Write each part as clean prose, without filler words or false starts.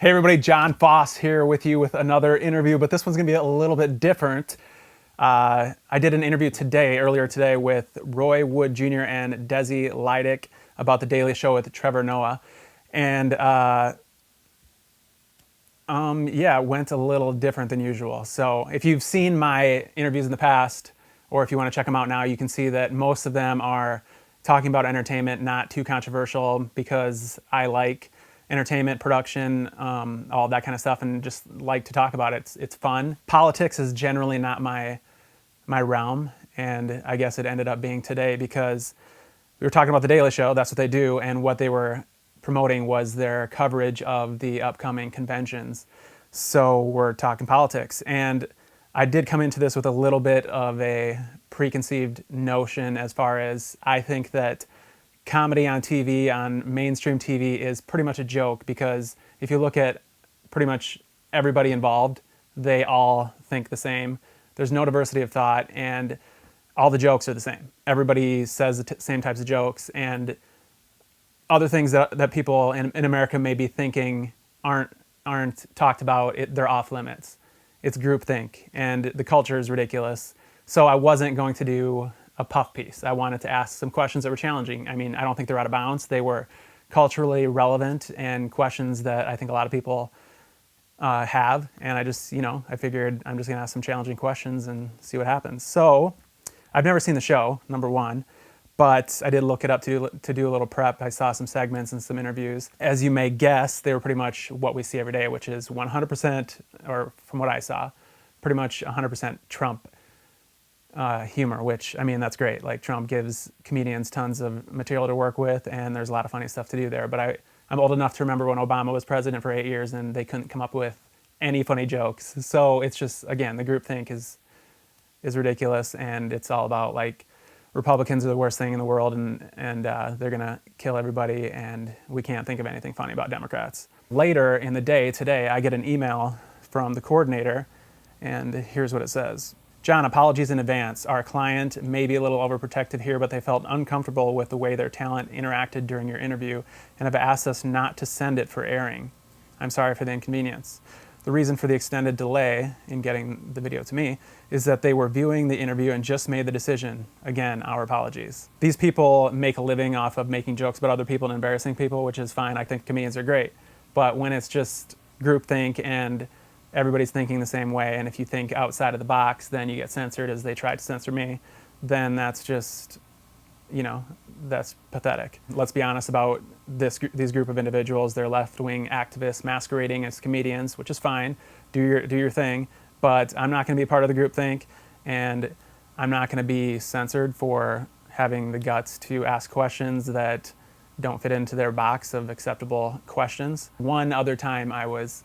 Hey everybody, John Foss here with you with another interview, but this one's gonna be a little bit different. I did an interview earlier today, with Roy Wood Jr. and Desi Lydic about The Daily Show with Trevor Noah. And yeah, it went a little different than usual. So if you've seen my interviews in the past, or if you wanna check them out now, you can see that most of them are talking about entertainment, not too controversial, because I like entertainment, production, all that kind of stuff, and just like to talk about it. It's fun. Politics is generally not my realm, and I guess it ended up being today because we were talking about The Daily Show. That's what they do, and what they were promoting was their coverage of the upcoming conventions. So we're talking politics, and I did come into this with a little bit of a preconceived notion, as far as I think that comedy on TV, on mainstream TV, is pretty much a joke, because if you look at pretty much everybody involved, they all think the same. There's no diversity of thought, and all the jokes are the same. Everybody says the same types of jokes, and other things that people in America may be thinking aren't talked about. They're off limits. It's groupthink, and the culture is ridiculous. So I wasn't going to do a puff piece. I wanted to ask some questions that were challenging. I mean, I don't think they're out of bounds. They were culturally relevant and questions that I think a lot of people have. And I figured I'm just gonna ask some challenging questions and see what happens. So I've never seen the show, number one, but I did look it up to do a little prep. I saw some segments and some interviews. As you may guess, they were pretty much what we see every day, which is 100%, or from what I saw, pretty much 100% Trump humor, which, I mean, that's great. Like, Trump gives comedians tons of material to work with, and there's a lot of funny stuff to do there. But I'm old enough to remember when Obama was president for 8 years and they couldn't come up with any funny jokes. So it's just, again, the groupthink is ridiculous, and it's all about, like, Republicans are the worst thing in the world, and they're gonna kill everybody, and we can't think of anything funny about Democrats. Later in the day today, I get an email from the coordinator, and here's what it says. John, apologies in advance. Our client may be a little overprotective here, but they felt uncomfortable with the way their talent interacted during your interview and have asked us not to send it for airing. I'm sorry for the inconvenience. The reason for the extended delay in getting the video to me is that they were viewing the interview and just made the decision. Again, our apologies. These people make a living off of making jokes about other people and embarrassing people, which is fine. I think comedians are great. But when it's just groupthink and everybody's thinking the same way, and if you think outside of the box, then you get censored, as they tried to censor me, then that's just, that's pathetic. Let's be honest about these group of individuals. They're left-wing activists masquerading as comedians, which is fine. Do your thing, but I'm not going to be a part of the groupthink, and I'm not going to be censored for having the guts to ask questions that don't fit into their box of acceptable questions. One other time I was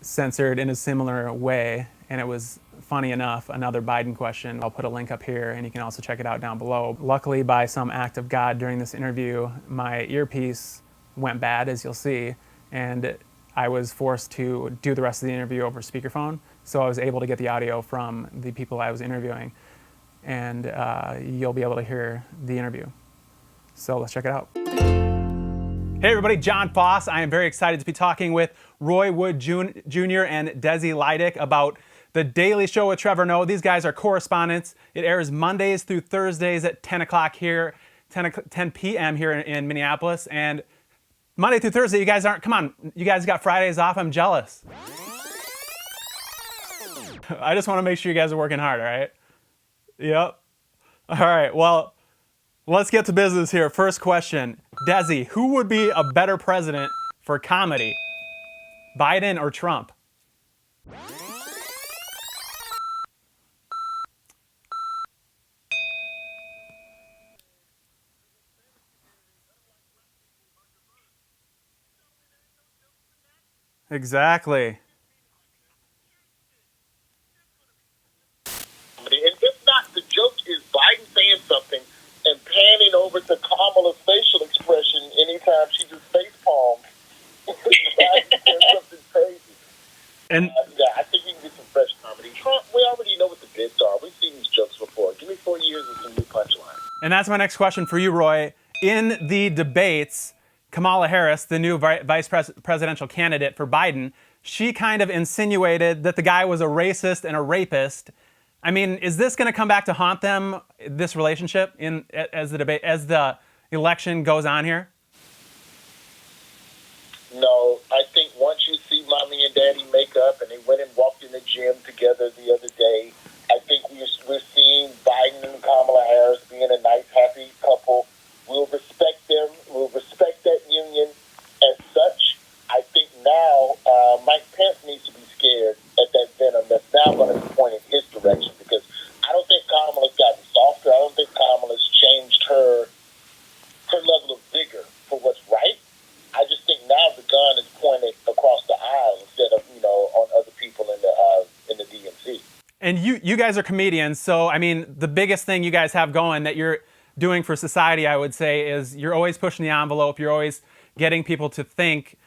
censored in a similar way, and it was funny enough, another Biden question. I'll put a link up here, and you can also check it out down below. Luckily, by some act of God, during this interview, my earpiece went bad, as you'll see, and I was forced to do the rest of the interview over speakerphone, so I was able to get the audio from the people I was interviewing, and you'll be able to hear the interview. So let's check it out. Hey everybody, John Foss. I am very excited to be talking with Roy Wood Jr. and Desi Lydic about The Daily Show with Trevor Noah. These guys are correspondents. It airs Mondays through Thursdays at 10 o'clock here, 10 p.m. here in Minneapolis. And Monday through Thursday, you guys aren't, come on, you guys got Fridays off. I'm jealous. I just want to make sure you guys are working hard, all right? Yep. All right, well, let's get to business here. First question. Desi, who would be a better president for comedy? Biden or Trump? Exactly. And if not, the joke is Biden saying something and panning over to Kamala's facial expression anytime she just face palms. Biden says something crazy. And yeah, I think we can get some fresh comedy. Trump, we already know what the bits are. We've seen these jokes before. Give me 4 years of some new punchlines. that's my next question for you, Roy. In the debates, Kamala Harris, the new presidential candidate for Biden, she kind of insinuated that the guy was a racist and a rapist. I mean, is this going to come back to haunt them, this relationship, as the election goes on here? No, I think once you see mommy and daddy make up and they went and walked in the gym together the other day, I think we're seeing Biden and Kamala Harris being a nice, happy couple. We'll respect them. We'll respect that union as such. I think now Mike Pence needs to be scared at that venom that's now going to be pointed his direction, because I don't think Kamala's gotten softer. I don't think Kamala's changed her level of vigor for what's right. I just think now the gun is pointed across the aisle instead of, on other people in the DNC. And you guys are comedians, so I mean, the biggest thing you guys have going that you're doing for society, I would say, is you're always pushing the envelope. You're always getting people to think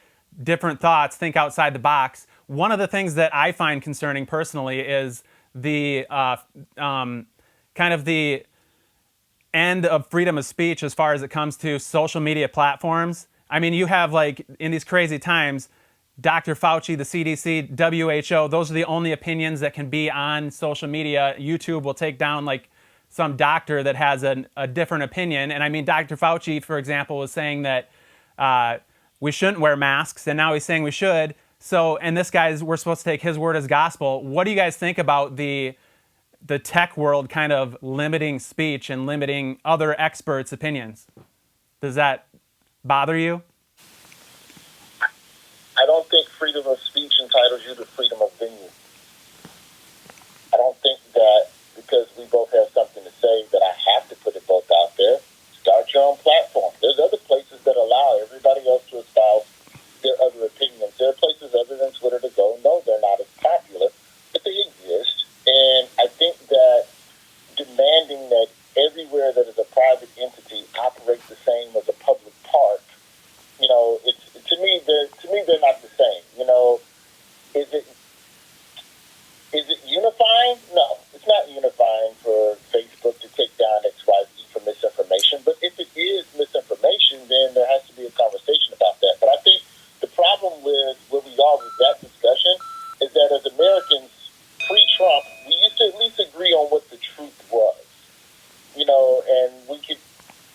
different thoughts, think outside the box. One of the things that I find concerning personally is the kind of the end of freedom of speech as far as it comes to social media platforms. I mean, you have, like, in these crazy times, Dr. Fauci, the CDC, WHO, those are the only opinions that can be on social media. YouTube will take down, like, some doctor that has a different opinion. And I mean, Dr. Fauci, for example, was saying that we shouldn't wear masks, and now he's saying we should. So, and this guy's, we're supposed to take his word as gospel. What do you guys think about the tech world kind of limiting speech and limiting other experts' opinions? Does that bother you? I don't think freedom of speech entitles you to freedom of venue. I don't think that because we both have something to say that I have to put it both out there. Start your own platform. There's other places that allow everybody else to espouse their other opinions. There are places other than Twitter to go. No, they're not as popular, but they exist. And I think that demanding that everywhere that is a private entity operates the same as a public park, it's to me they're not the same. Is it unifying? No, it's not unifying for Facebook to take down XYZ for misinformation. But if it is misinformation, then there has to be a conversation about that. But I think the problem with where we are with that discussion is that as Americans, pre-Trump, we used to at least agree on what the truth was. And we could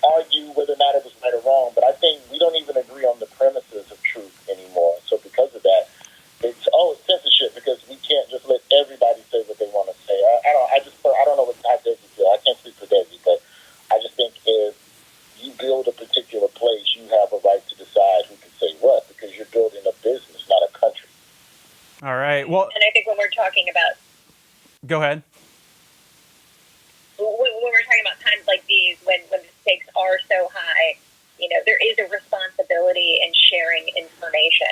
argue whether or not it was right or wrong, but I think we don't even agree on the premises of truth anymore. So because of that, it's censorship, because we can't just let everybody say what they want to say. I don't know how Desi feels. I can't speak for Desi, but I just think if you build a particular place, you have a right to decide who can say what, because you're building a business, not a country. All right. Well, and I think when we're talking about, go ahead. When we're talking about times like these, when the stakes are so high, there is a responsibility in sharing information,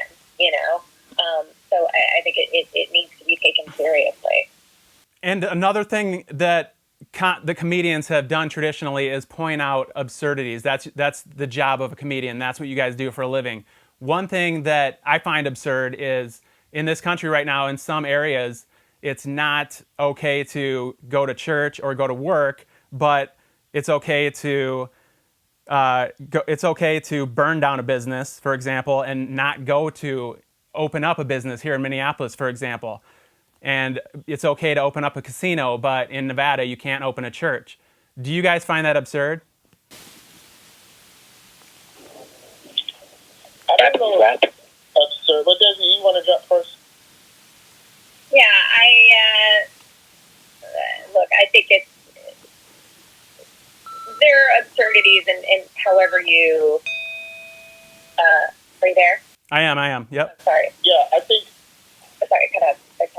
so I think it needs to be taken seriously. And another thing that the comedians have done traditionally is point out absurdities. That's the job of a comedian. That's what you guys do for a living. One thing that I find absurd is in this country right now, in some areas, it's not okay to go to church or go to work, but it's okay to burn down a business, for example, and not go to open up a business here in Minneapolis, for example. And it's okay to open up a casino, but in Nevada, you can't open a church. Do you guys find that absurd? I don't know if that's absurd. But Desi, you want to jump first? Yeah, I think there are absurdities in however you, are you there? I am, yep. I'm sorry. Yeah, I think... Sorry, I cut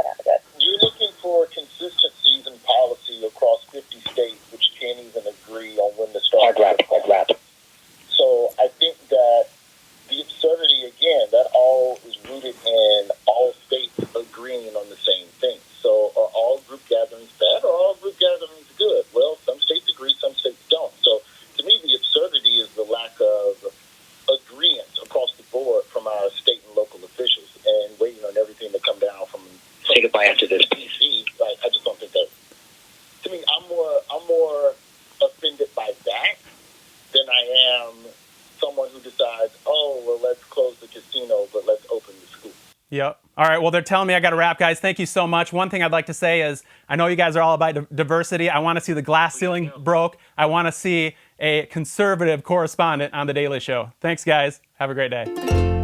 out a bit. You're looking for consistencies in policy across 50 states, which can't even agree on when to start. Hard rap. So I think that the absurdity, again, that all is rooted in all states agreeing on the same thing. So are all group gatherings bad or are all group gatherings good? Well, some states agree, some states don't. So to me, the absurdity is the lack of agreement across the board from our state and local officials and waiting on everything to come down from... Say goodbye after this. PC. I just don't think that... To me, I'm more offended by that than I am someone who decides, Yep. All right. Well, they're telling me I got to wrap, guys. Thank you so much. One thing I'd like to say is I know you guys are all about diversity. I want to see the glass ceiling broke. I want to see a conservative correspondent on The Daily Show. Thanks, guys. Have a great day.